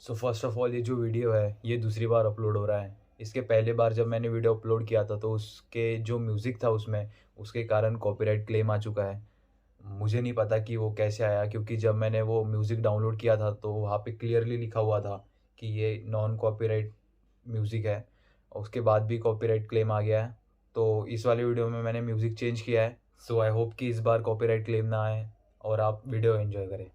So first of all ये जो video है ये दूसरी बार अपलोड हो रहा है। इसके पहले बार जब मैंने वीडियो अपलोड किया था तो उसके जो म्यूज़िक था उसमें उसके कारण कॉपीराइट क्लेम आ चुका है। मुझे नहीं पता कि वो कैसे आया, क्योंकि जब मैंने वो म्यूज़िक डाउनलोड किया था तो वहाँ पे क्लियरली लिखा हुआ था कि ये नॉन कॉपीराइट म्यूज़िक है। उसके बाद भी कॉपीराइट क्लेम आ गया है। तो इस वाले वीडियो में मैंने म्यूज़िक चेंज किया है। सो आई होप कि इस बार कॉपीराइट क्लेम ना आए और आप वीडियो एंजॉय करें।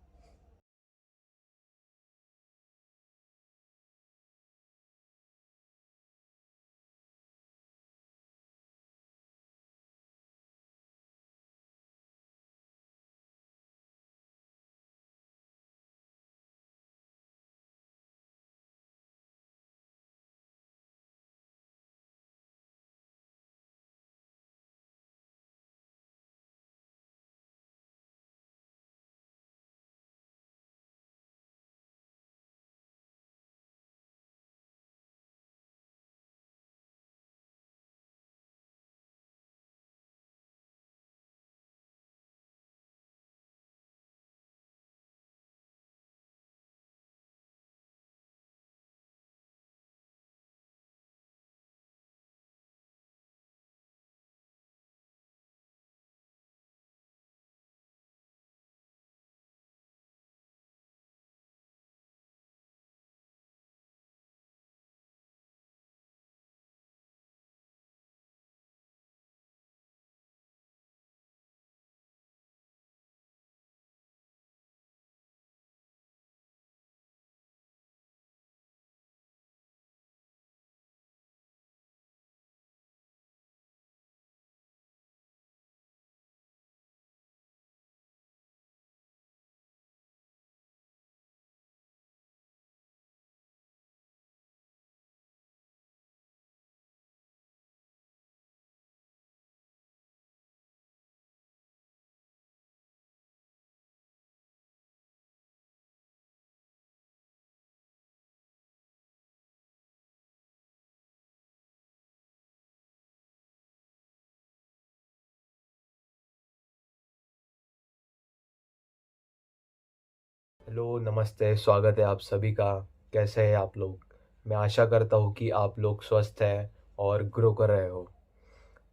हेलो, नमस्ते, स्वागत है आप सभी का। कैसे हैं आप लोग? मैं आशा करता हूँ कि आप लोग स्वस्थ हैं और ग्रो कर रहे हो।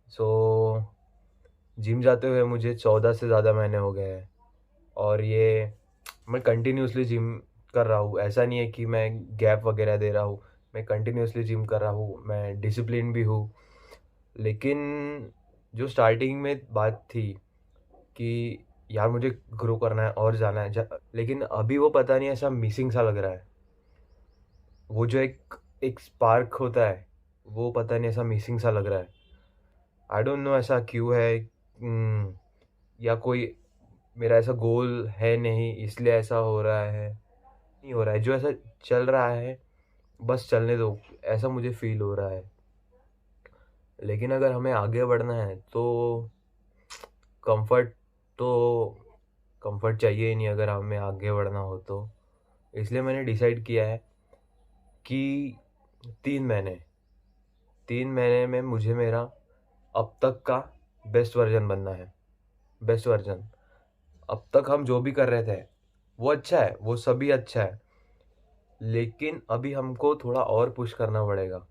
सो जिम जाते हुए मुझे 14 से ज़्यादा महीने हो गए हैं और ये मैं कंटिन्यूसली जिम कर रहा हूँ। ऐसा नहीं है कि मैं गैप वगैरह दे रहा हूँ। मैं कंटिन्यूसली जिम कर रहा हूँ, मैं डिसिप्लिन भी हूँ। लेकिन जो स्टार्टिंग में बात थी कि यार मुझे ग्रो करना है और जाना है, लेकिन अभी वो पता नहीं ऐसा मिसिंग सा लग रहा है। वो जो एक एक स्पार्क होता है वो पता नहीं ऐसा मिसिंग सा लग रहा है। आई डोंट नो ऐसा क्यों है। या कोई मेरा ऐसा गोल है नहीं इसलिए ऐसा हो रहा है। नहीं हो रहा है, जो ऐसा चल रहा है बस चलने दो, ऐसा मुझे फील हो रहा है। लेकिन अगर हमें आगे बढ़ना है तो कंफर्ट तो कंफर्ट चाहिए ही नहीं अगर हमें आगे बढ़ना हो तो। इसलिए मैंने डिसाइड किया है कि 3 महीने 3 महीने में मुझे मेरा अब तक का बेस्ट वर्जन बनना है। Best version. अब तक हम जो भी कर रहे थे वो अच्छा है, वो सभी अच्छा है, लेकिन अभी हमको थोड़ा और पुश करना पड़ेगा।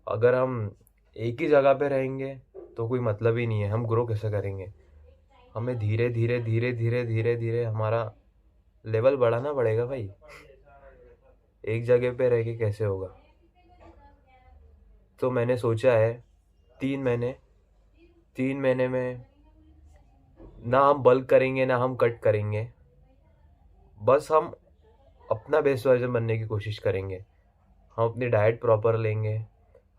अगर हम एक ही जगह पे रहेंगे तो कोई मतलब ही नहीं है, हम ग्रो कैसे करेंगे। हमें धीरे धीरे धीरे धीरे धीरे धीरे हमारा लेवल बढ़ाना पड़ेगा भाई। एक जगह पे रह के कैसे होगा। तो मैंने सोचा है 3 महीने 3 महीने में ना हम बल्क करेंगे ना हम कट करेंगे। बस हम अपना बेस्ट वर्जन बनने की कोशिश करेंगे। हम अपनी डाइट प्रॉपर लेंगे,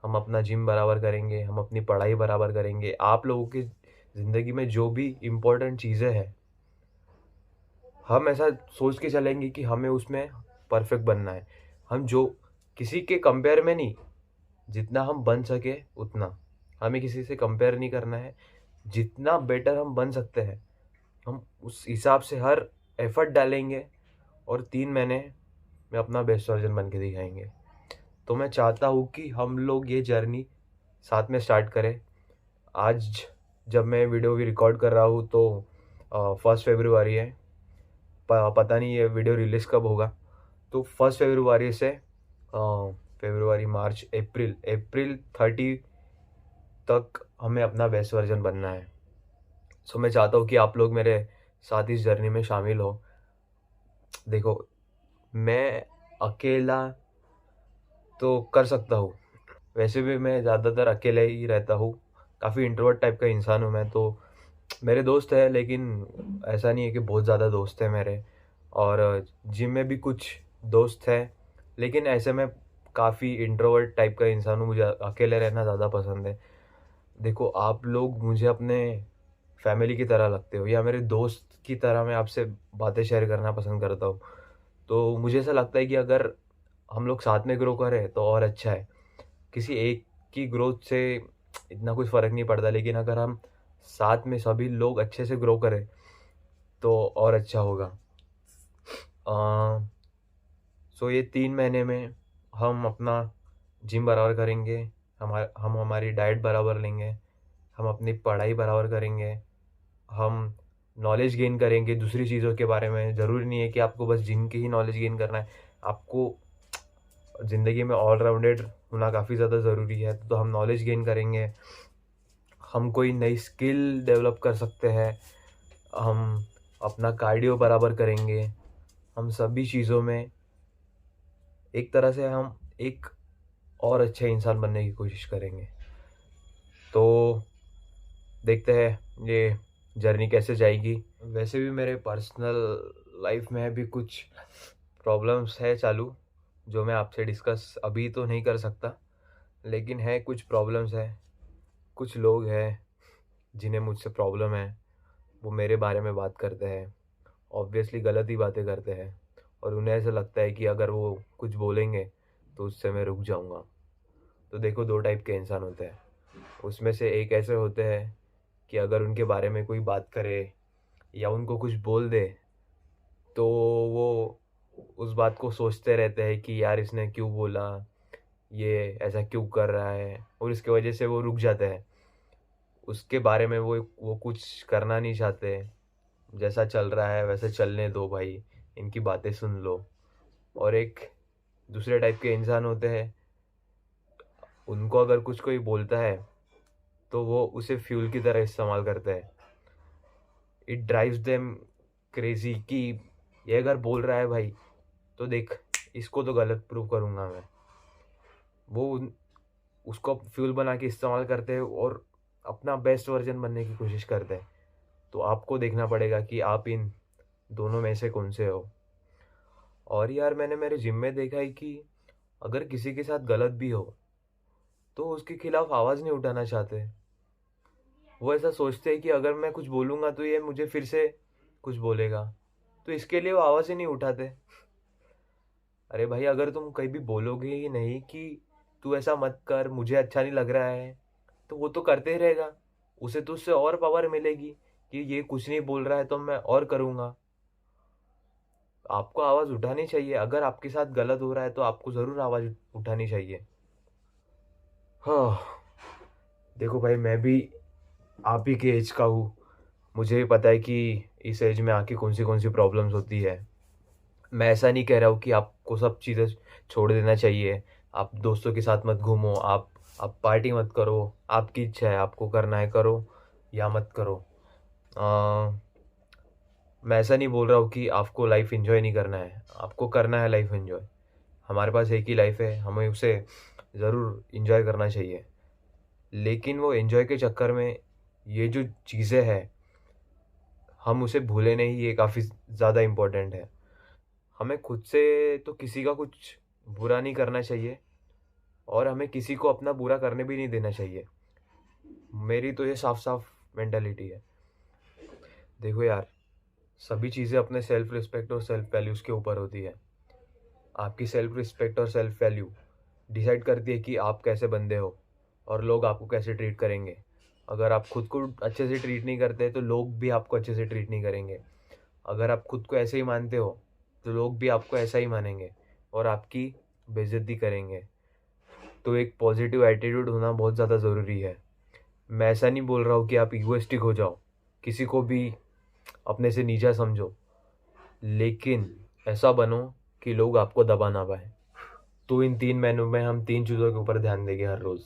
हम अपना जिम बराबर करेंगे, हम अपनी पढ़ाई बराबर करेंगे। आप लोगों की ज़िंदगी में जो भी इम्पोर्टेंट चीज़ें हैं हम ऐसा सोच के चलेंगे कि हमें उसमें परफेक्ट बनना है। हम जो किसी के कंपेयर में नहीं, जितना हम बन सके उतना। हमें किसी से कंपेयर नहीं करना है। जितना बेटर हम बन सकते हैं हम उस हिसाब से हर एफर्ट डालेंगे और 3 महीने में अपना बेस्ट वर्जन बन के दिखाएंगे। तो मैं चाहता हूँ कि हम लोग ये जर्नी साथ में स्टार्ट करें। आज जब मैं वीडियो भी रिकॉर्ड कर रहा हूँ तो 1 फरवरी है। पता नहीं ये वीडियो रिलीज़ कब होगा। तो 1 फरवरी से फरवरी, मार्च, अप्रैल 30 तक हमें अपना बेस्ट वर्जन बनना है। सो मैं चाहता हूँ कि आप लोग मेरे साथ इस जर्नी में शामिल हो। देखो, मैं अकेला तो कर सकता हूँ, वैसे भी मैं ज़्यादातर अकेले ही रहता हूँ, काफ़ी इंट्रोवर्ट टाइप का इंसान हूँ मैं। तो मेरे दोस्त हैं, लेकिन ऐसा नहीं है कि बहुत ज़्यादा दोस्त हैं मेरे। और जिम में भी कुछ दोस्त हैं, लेकिन ऐसे में काफ़ी इंट्रोवर्ट टाइप का इंसान हूँ, मुझे अकेले रहना ज़्यादा पसंद है। देखो, आप लोग मुझे अपने फैमिली की तरह लगते हो, या मेरे दोस्त की तरह मैं आपसे बातें शेयर करना पसंद करता हूँ। तो मुझे ऐसा लगता है कि अगर हम लोग साथ में ग्रो करें तो और अच्छा है। किसी एक की ग्रोथ से इतना कुछ फ़र्क नहीं पड़ता, लेकिन अगर हम साथ में सभी लोग अच्छे से ग्रो करें तो और अच्छा होगा। सो ये 3 महीने में हम अपना जिम बराबर करेंगे, हम हमारी डाइट बराबर लेंगे, हम अपनी पढ़ाई बराबर करेंगे, हम नॉलेज गेन करेंगे दूसरी चीज़ों के बारे में। ज़रूरी नहीं है कि आपको बस जिम की ही नॉलेज गेन करना है, आपको ज़िंदगी में ऑल राउंडेड होना काफ़ी ज़्यादा ज़रूरी है। तो हम नॉलेज गेन करेंगे, हम कोई नई स्किल डेवलप कर सकते हैं, हम अपना कार्डियो बराबर करेंगे, हम सभी चीज़ों में एक तरह से हम एक और अच्छे इंसान बनने की कोशिश करेंगे। तो देखते हैं ये जर्नी कैसे जाएगी। वैसे भी मेरे पर्सनल लाइफ में भी कुछ प्रॉब्लम्स है चालू, जो मैं आपसे डिस्कस अभी तो नहीं कर सकता, लेकिन है कुछ प्रॉब्लम्स है। कुछ लोग हैं जिन्हें मुझसे प्रॉब्लम है, वो मेरे बारे में बात करते हैं, ऑब्वियसली गलत ही बातें करते हैं, और उन्हें ऐसा लगता है कि अगर वो कुछ बोलेंगे तो उससे मैं रुक जाऊंगा। तो देखो, 2 टाइप के इंसान होते हैं। उसमें से एक ऐसे होते हैं कि अगर उनके बारे में कोई बात करे या उनको कुछ बोल दे तो वो उस बात को सोचते रहते हैं कि यार इसने क्यों बोला, ये ऐसा क्यों कर रहा है, और इसके वजह से वो रुक जाते हैं। उसके बारे में वो कुछ करना नहीं चाहते। जैसा चल रहा है वैसे चलने दो भाई, इनकी बातें सुन लो। और एक दूसरे टाइप के इंसान होते हैं, उनको अगर कुछ कोई बोलता है तो वो उसे फ्यूल की तरह इस्तेमाल करते हैं। इट ड्राइव्स देम क्रेजी कि ये अगर बोल रहा है भाई तो देख, इसको तो गलत प्रूव करूँगा मैं। वो उसको फ्यूल बना के इस्तेमाल करते हैं और अपना बेस्ट वर्जन बनने की कोशिश करते हैं। तो आपको देखना पड़ेगा कि आप इन दोनों में से कौन से हो। और यार, मैंने मेरे जिम में देखा है कि अगर किसी के साथ गलत भी हो तो उसके खिलाफ आवाज़ नहीं उठाना चाहते। वो ऐसा सोचते हैं कि अगर मैं कुछ बोलूँगा तो ये मुझे फिर से कुछ बोलेगा, तो इसके लिए वो आवाज़ ही नहीं उठाते। अरे भाई, अगर तुम कहीं भी बोलोगे ही नहीं कि तू ऐसा मत कर, मुझे अच्छा नहीं लग रहा है, तो वो तो करते ही रहेगा। उसे तो उससे और पावर मिलेगी कि ये कुछ नहीं बोल रहा है तो मैं और करूँगा। आपको आवाज़ उठानी चाहिए। अगर आपके साथ गलत हो रहा है तो आपको ज़रूर आवाज़ उठानी चाहिए। हाँ, देखो भाई, मैं भी आप ही के एज का हूँ। मुझे भी पता है कि इस एज में आके कौन सी प्रॉब्लम्स होती है। मैं ऐसा नहीं कह रहा हूँ कि आपको सब चीज़ें छोड़ देना चाहिए। आप दोस्तों के साथ मत घूमो, आप पार्टी मत करो, आपकी इच्छा है, आपको करना है करो या मत करो। अ, मैं ऐसा नहीं बोल रहा हूँ कि आपको लाइफ एंजॉय नहीं करना है, आपको करना है लाइफ एंजॉय। हमारे पास एक ही लाइफ है, हमें उसे ज़रूर एंजॉय करना चाहिए। लेकिन वो एंजॉय के चक्कर में ये जो चीज़ें हैं, हम उसे भूले नहीं, ये काफ़ी ज़्यादा इम्पोर्टेंट है। हमें खुद से तो किसी का कुछ बुरा नहीं करना चाहिए, और हमें किसी को अपना बुरा करने भी नहीं देना चाहिए। मेरी तो ये साफ साफ मेंटालिटी है। देखो यार, सभी चीज़ें अपने सेल्फ रिस्पेक्ट और सेल्फ वैल्यूज़ के ऊपर होती है। आपकी सेल्फ रिस्पेक्ट और सेल्फ वैल्यू डिसाइड करती है कि आप कैसे बंदे हो और लोग आपको कैसे ट्रीट करेंगे। अगर आप खुद को अच्छे से ट्रीट नहीं करते तो लोग भी आपको अच्छे से ट्रीट नहीं करेंगे। अगर आप खुद को ऐसे ही मानते हो तो लोग भी आपको ऐसा ही मानेंगे और आपकी बेइज्जती करेंगे। तो एक पॉजिटिव एटीट्यूड होना बहुत ज़्यादा ज़रूरी है। मैं ऐसा नहीं बोल रहा हूँ कि आप ईगोइस्टिक हो जाओ, किसी को भी अपने से नीचा समझो, लेकिन ऐसा बनो कि लोग आपको दबा ना पाए। तो इन 3 महीनों में हम 3 चीज़ों के ऊपर ध्यान देंगे हर रोज़।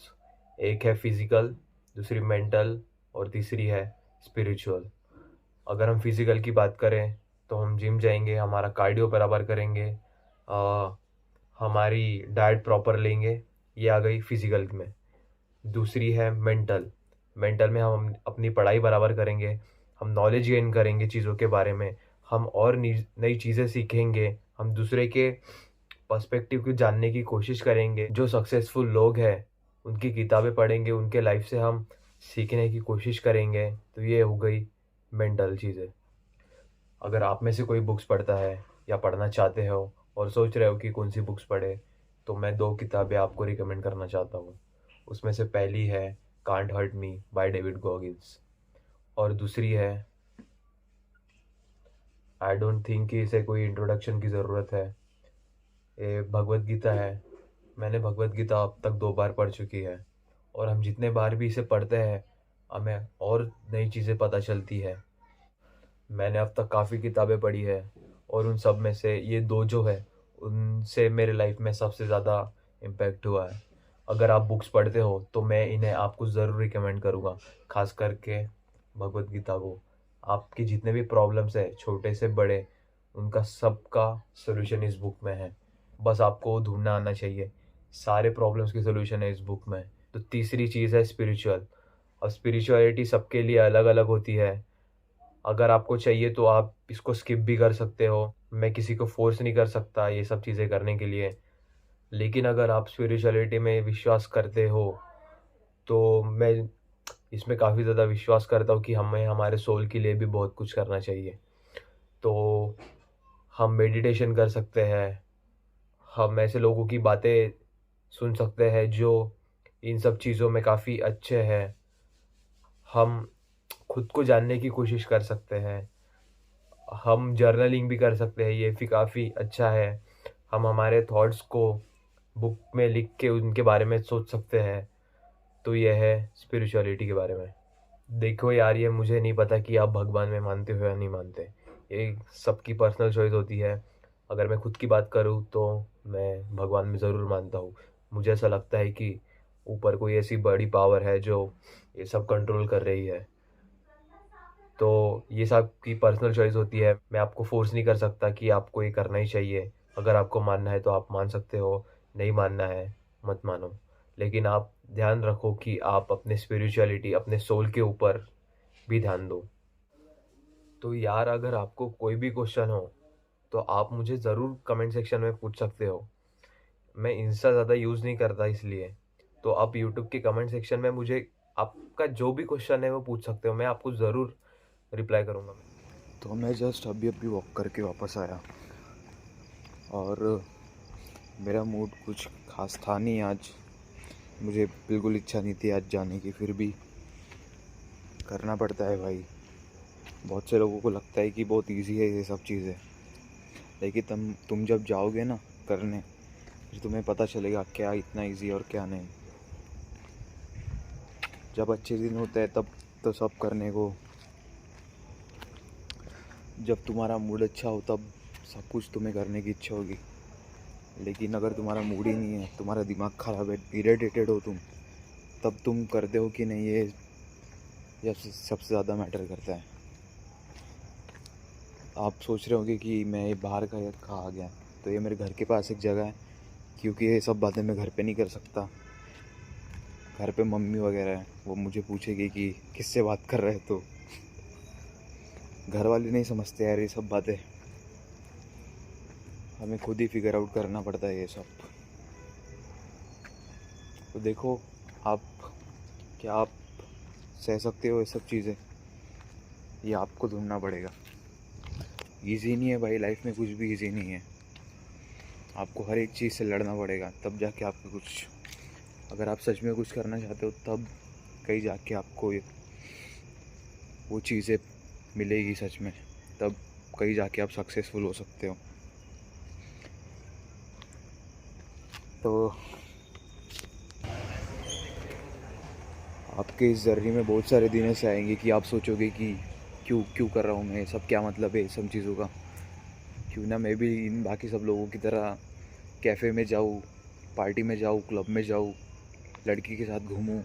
एक है फिज़िकल, दूसरी मेंटल और तीसरी है स्पिरिचुअल। अगर हम फिज़िकल की बात करें तो हम जिम जाएँगे, हमारा कार्डियो बराबर करेंगे, हमारी डाइट प्रॉपर लेंगे, ये आ गई फिज़िकल में। दूसरी है मेंटल, मेंटल में हम अपनी पढ़ाई बराबर करेंगे, हम नॉलेज गेन करेंगे चीज़ों के बारे में, हम और नई चीज़ें सीखेंगे, हम दूसरे के पर्सपेक्टिव को जानने की कोशिश करेंगे। जो सक्सेसफुल लोग हैं उनकी किताबें पढ़ेंगे, उनके लाइफ से हम सीखने की कोशिश करेंगे। तो ये हो गई मेंटल चीज़ें। अगर आप में से कोई बुक्स पढ़ता है या पढ़ना चाहते हो और सोच रहे हो कि कौन सी बुक्स पढ़े, तो मैं 2 किताबें आपको रिकमेंड करना चाहता हूँ। उसमें से पहली है can't hurt me by David Goggins और दूसरी है, आई डोंट थिंक कि इसे कोई इंट्रोडक्शन की ज़रूरत है, ये भगवद गीता है। मैंने भगवद गीता अब तक 2 बार पढ़ चुकी है और हम जितने बार भी इसे पढ़ते हैं हमें और नई चीज़ें पता चलती है। मैंने अब तक काफ़ी किताबें पढ़ी है और उन सब में से ये 2 जो है उनसे मेरे लाइफ में सबसे ज़्यादा इम्पैक्ट हुआ है। अगर आप बुक्स पढ़ते हो तो मैं इन्हें आपको ज़रूर रिकमेंड करूँगा, ख़ास करके भगवद गीता को। आपके जितने भी प्रॉब्लम्स है छोटे से बड़े, उनका सबका सॉल्यूशन इस बुक में है। बस आपको ढूँढना आना चाहिए। सारे प्रॉब्लम्स की सॉल्यूशन है इस बुक में। तो तीसरी चीज़ है स्पिरिचुअल। अब स्पिरिचुअलिटी सबके लिए अलग-अलग होती है। अगर आपको चाहिए तो आप इसको स्किप भी कर सकते हो। मैं किसी को फ़ोर्स नहीं कर सकता ये सब चीज़ें करने के लिए। लेकिन अगर आप स्पिरिचुअलिटी में विश्वास करते हो, तो मैं इसमें काफ़ी ज़्यादा विश्वास करता हूँ कि हमें हमारे सोल के लिए भी बहुत कुछ करना चाहिए। तो हम मेडिटेशन कर सकते हैं, हम ऐसे लोगों की बातें सुन सकते हैं जो इन सब चीज़ों में काफ़ी अच्छे हैं। हम खुद को जानने की कोशिश कर सकते हैं। हम जर्नलिंग भी कर सकते हैं, ये भी काफ़ी अच्छा है। हम हमारे थॉट्स को बुक में लिख के उनके बारे में सोच सकते हैं। तो ये है स्पिरिचुअलिटी के बारे में। देखो यार, ये मुझे नहीं पता कि आप भगवान में मानते हो या नहीं मानते। ये सबकी पर्सनल चॉइस होती है। अगर मैं खुद की बात करूँ तो मैं भगवान में ज़रूर मानता हूँ। मुझे ऐसा लगता है कि ऊपर कोई ऐसी बड़ी पावर है जो ये सब कंट्रोल कर रही है। तो ये सब की पर्सनल चॉइस होती है। मैं आपको फ़ोर्स नहीं कर सकता कि आपको ये करना ही चाहिए। अगर आपको मानना है तो आप मान सकते हो, नहीं मानना है मत मानो। लेकिन आप ध्यान रखो कि आप अपने स्पिरिचुअलिटी, अपने सोल के ऊपर भी ध्यान दो। तो यार, अगर आपको कोई भी क्वेश्चन हो तो आप मुझे ज़रूर कमेंट सेक्शन में पूछ सकते हो। मैं इंस्टा ज़्यादा यूज़ नहीं करता इसलिए। तो आप यूट्यूब के कमेंट सेक्शन में मुझे आपका जो भी क्वेश्चन है वो पूछ सकते हो, मैं आपको ज़रूर रिप्लाई करूँगा। तो मैं जस्ट अभी अभी वॉक करके वापस आया और मेरा मूड कुछ खास था नहीं आज। मुझे बिल्कुल इच्छा नहीं थी आज जाने की, फिर भी करना पड़ता है भाई। बहुत से लोगों को लगता है कि बहुत इजी है ये सब चीज़ें, लेकिन तुम जब जाओगे ना करने, फिर तुम्हें पता चलेगा क्या इतना इजी और क्या नहीं। जब अच्छे दिन होते हैं तब तो सब करने को, जब तुम्हारा मूड अच्छा हो तब सब कुछ तुम्हें करने की इच्छा होगी। लेकिन अगर तुम्हारा मूड ही नहीं है, तुम्हारा दिमाग ख़राब है, इरिटेटेड हो तुम, तब तुम करते हो कि नहीं, ये सबसे ज़्यादा मैटर करता है। आप सोच रहे होंगे कि मैं बाहर का कहाँ आ गया, तो ये मेरे घर के पास एक जगह है। क्योंकि ये सब बातें मैं घर पे नहीं कर सकता। घर पे मम्मी वगैरह है, वो मुझे पूछेगी कि किससे बात कर रहे हो, तो घर वाले नहीं समझते यार ये सब बातें। हमें खुद ही फिगर आउट करना पड़ता है ये सब। तो देखो, आप क्या आप सह सकते हो ये सब चीज़ें, ये आपको ढूंढना पड़ेगा। ईजी नहीं है भाई, लाइफ में कुछ भी ईजी नहीं है। आपको हर एक चीज़ से लड़ना पड़ेगा, तब जाके आपको कुछ, अगर आप सच में कुछ करना चाहते हो तब कहीं जाके आपको वो चीज़ें मिलेगी सच में, तब कहीं जाके आप सक्सेसफुल हो सकते हो। तो आपके इस जर्नी में बहुत सारे दिन ऐसे आएंगे कि आप सोचोगे कि क्यों क्यों कर रहा हूँ मैं, सब क्या मतलब है सब चीज़ों का। क्यों ना मैं भी इन बाकी सब लोगों की तरह कैफ़े में जाऊँ, पार्टी में जाऊँ, क्लब में जाऊँ, लड़की के साथ घूमूँ,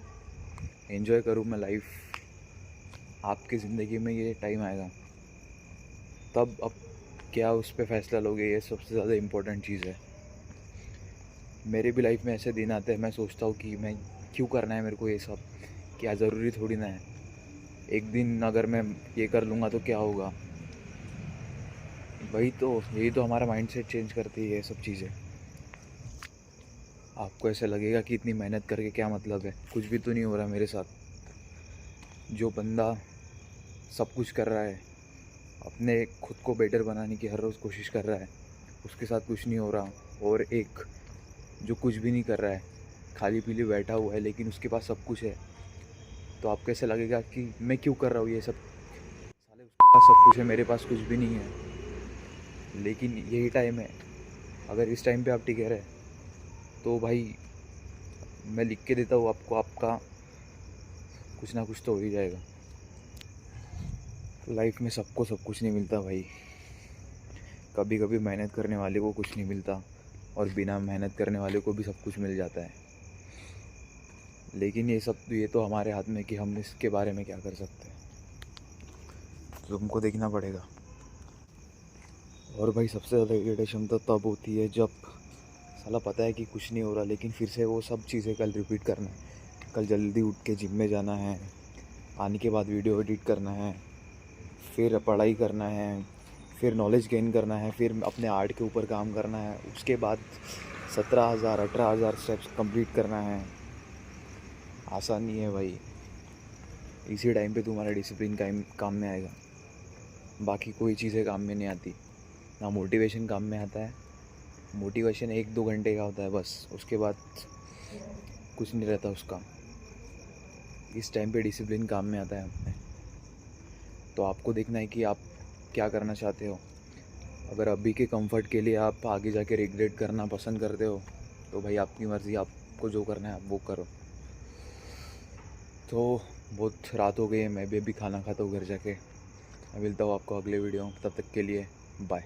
एंजॉय करूँ मैं लाइफ। आपकी ज़िंदगी में ये टाइम आएगा तब अब क्या उस पर फैसला लोगे, ये सबसे ज़्यादा इम्पोर्टेंट चीज़ है। मेरे भी लाइफ में ऐसे दिन आते हैं, मैं सोचता हूँ कि मैं क्यों करना है मेरे को ये सब, क्या ज़रूरी थोड़ी ना है। एक दिन अगर मैं ये कर लूँगा तो क्या होगा। वही तो, यही तो हमारा माइंडसेट चेंज करती है ये सब चीज़ें। आपको ऐसा लगेगा कि इतनी मेहनत करके क्या मतलब है, कुछ भी तो नहीं हो रहा मेरे साथ। जो बंदा सब कुछ कर रहा है, अपने खुद को बेटर बनाने की हर रोज़ कोशिश कर रहा है, उसके साथ कुछ नहीं हो रहा। और एक जो कुछ भी नहीं कर रहा है, खाली पीली बैठा हुआ है, लेकिन उसके पास सब कुछ है, तो आपको ऐसा लगेगा कि मैं क्यों कर रहा हूँ ये सब। साले उसके पास सब कुछ है, मेरे पास कुछ भी नहीं है। लेकिन यही टाइम है, अगर इस टाइम पे आप टिके रहे तो भाई मैं लिख के देता हूँ आपको, आपका कुछ ना कुछ तो हो ही जाएगा। लाइफ में सबको सब कुछ नहीं मिलता भाई। कभी कभी मेहनत करने वाले को कुछ नहीं मिलता, और बिना मेहनत करने वाले को भी सब कुछ मिल जाता है। लेकिन ये तो हमारे हाथ में कि हम इसके बारे में क्या कर सकते हैं, तुमको देखना पड़ेगा। और भाई सबसे ज़्यादा इरिटेशन तो तब होती है जब साला पता है कि कुछ नहीं हो रहा, लेकिन फिर से वो सब चीज़ें कल रिपीट करना है। कल जल्दी उठ के जिम में जाना है, आने के बाद वीडियो एडिट करना है, फिर पढ़ाई करना है, फिर नॉलेज गेन करना है, फिर अपने आर्ट के ऊपर काम करना है, उसके बाद 17,000 18,000 स्टेप्स कंप्लीट करना है। आसान नहीं है भाई। इसी टाइम पे तुम्हारा डिसिप्लिन काम में आएगा, बाकी कोई चीज़ें काम में नहीं आती। ना मोटिवेशन काम में आता है, मोटिवेशन 1-2 घंटे का होता है बस, उसके बाद कुछ नहीं रहता उसका। इस टाइम पे डिसिप्लिन काम में आता है अपने। तो आपको देखना है कि आप क्या करना चाहते हो। अगर अभी के कंफर्ट के लिए आप आगे जाके रिग्रेट करना पसंद करते हो तो भाई आपकी मर्ज़ी, आपको जो करना है आप वो करो। तो बहुत रात हो गई है, मैं भी अभी खाना खाता हूँ घर जाके। मैं मिलता हूँ आपको अगले वीडियो, तब तक के लिए बाय।